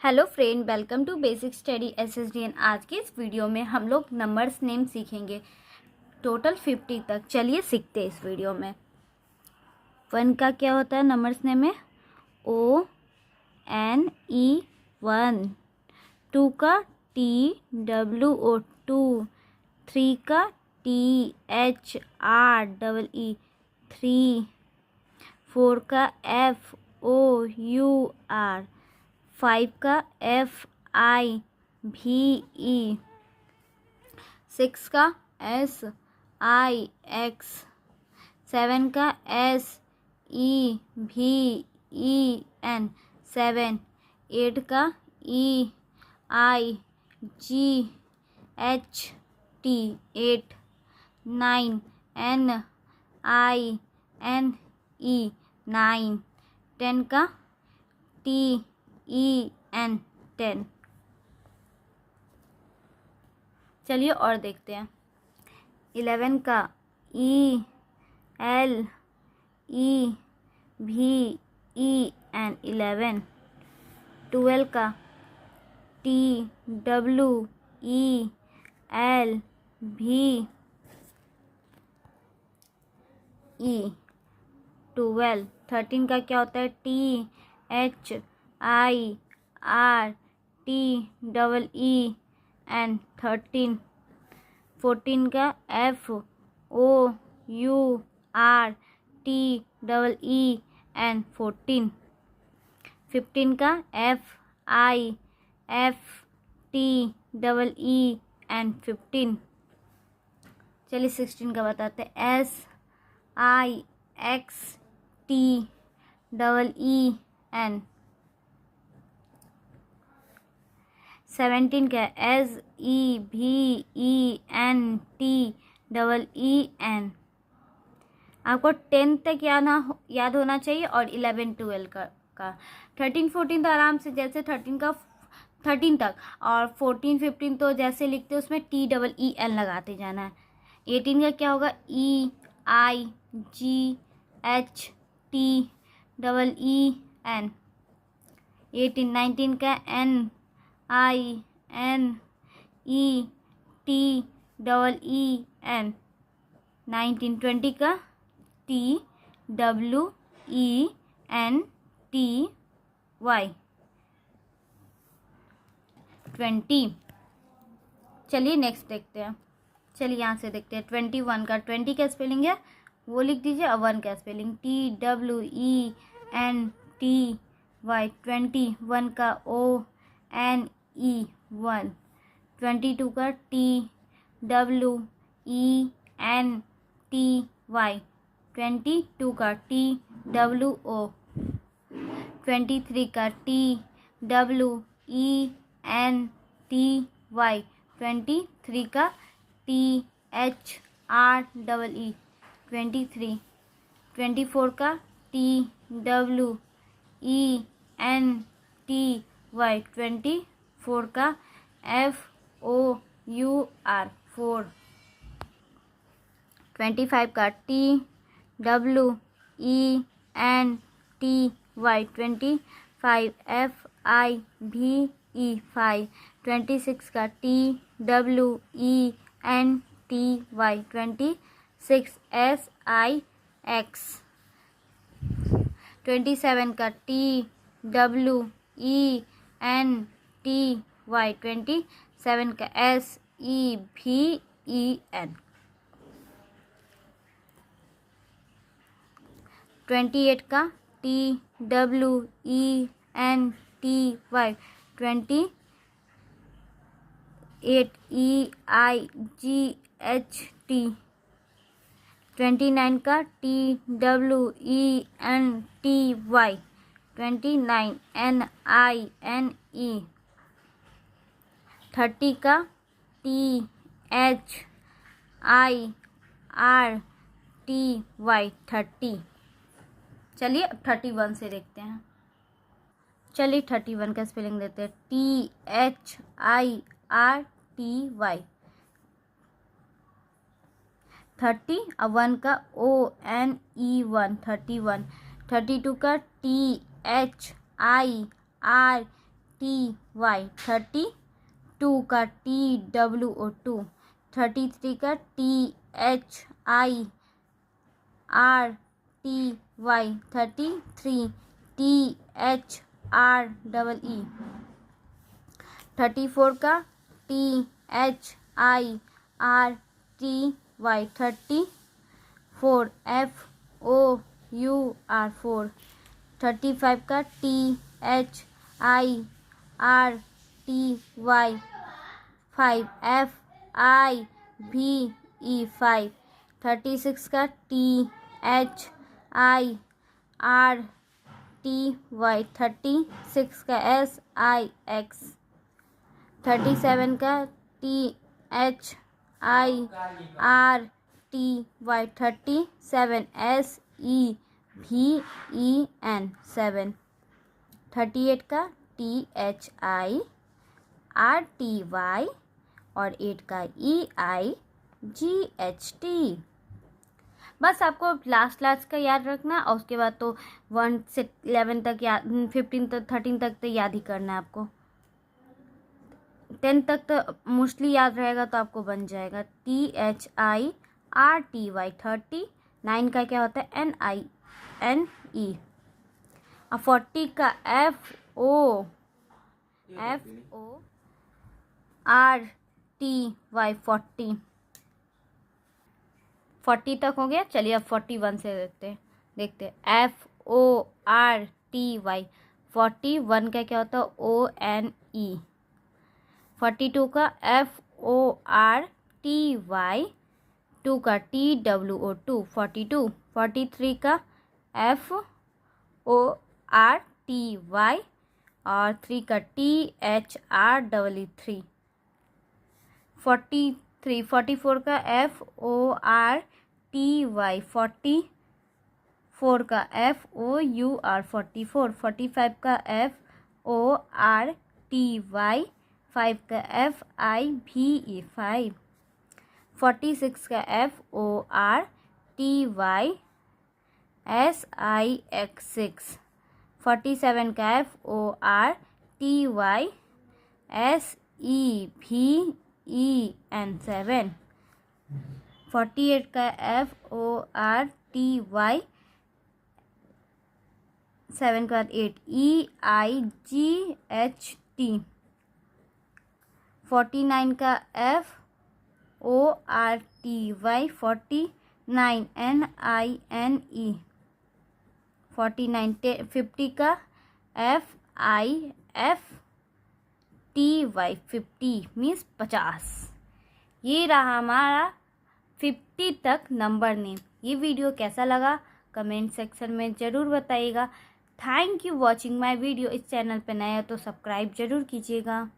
Hello friend, welcome to basic study SSDN. आज के इस वीडियो में हम लोग नंबर्स नेम सीखेंगे, टोटल 50 तक। चलिए सीखते हैं इस वीडियो में। 1 का क्या होता है नंबर्स नेम में? ONE 1। 2 का TWO 2। 3 का THREE 3। 4 का FOUR। 5 का FIVE। 6 का SIX। 7 का SEVEN 7। 8 का EIGHT 8। 9 NINE 9। 10 का TEN 10। चलिए और देखते हैं। 11 का ELEVEN 11। 12 का TWELVE 12। 13 का क्या होता है? THIRTEEN 13। 14 का FOURTEEN 14। 15 का FIFTEEN 15। चलिए 16 का बताते हैं। SIXTEEN 17 का SEVENTEEN। आपको 10 तक याद होना चाहिए और 11 12 का 13 14 तो आराम से, जैसे 13 का 13 तक, और 14 15 तो जैसे लिखते हैं उसमें TEEN लगाते जाना है। 18 का क्या होगा? EIGHTEEN 18। 19 का NINETEEN 19। 20 का TWENTY 20। चलिए नेक्स्ट देखते हैं। चलिए यहाँ से देखते हैं 21 का। 20 क्या स्पेलिंग है वो लिख दीजिए, और 1 का स्पेलिंग TWENTY 20। 1 का ONE 1। 22 का TWENTY 22 का TWO। 23 का TWENTY 23 का THREE 23। 24 का TWENTY 24 का FOUR 4। 25 का TWENTY 25 FIVE 5। 26 का TWENTY 26 SIX। 27 का TWENTY 27 का SEVEN। 28 का TWENTY 28 EIGHT। 29 का TWENTY 29 NINE। 30 का THIRTY 30। चलिए अब 31 से देखते हैं। चलिए 31 का स्पेलिंग देते हैं। THIRTY 30। अब 1 का ONE 1 31। 32 का THIRTY TY, 32 का TWO2, 33 का THIRTY, 33 THREE, 34 का THIRTY, 34 FOUR, 35 का THIRTY, 5 FIVE, 5, 36 का THIRTY, 36 का SIX, 37 का THIRTY, 37 SEVEN, 7, 38 का THIRTY और 8 का EIGHT। बस आपको लास्ट का याद रखना और उसके बाद तो 1 से 11 तक याद, 15 तक 13 तक तो याद ही करना है आपको। 10 तक तो मोस्टली याद रहेगा तो आपको बन जाएगा। THIRTY 30, 9 का क्या होता है NINE, और 40 का FORTY 40 तक हो गया। चलिए अब 41 से देखते FORTY, 41 का क्या होता है ONE, 42 का FORTY, 2 का TWO2, 42, 43 का FORTY और 3 का THREE, 43, 44 का FORTY, 44 का FOUR, 44, 45 का FORTY, 5 का FIVE, 5, 46 का FORTY SIX, 6, 47 का FORTY SEVEN, 7, 48 का FORTY 7 के बाद 8 EIGHT, 49 का FORTY 49 NINE, 49, 50 का FIFTY 50 मीन्स 50। ये रहा हमारा 50 तक नंबर नेम। ये वीडियो कैसा लगा कमेंट सेक्शन में ज़रूर बताइएगा। Thank you watching my video. इस चैनल पर नया तो सब्सक्राइब ज़रूर कीजिएगा।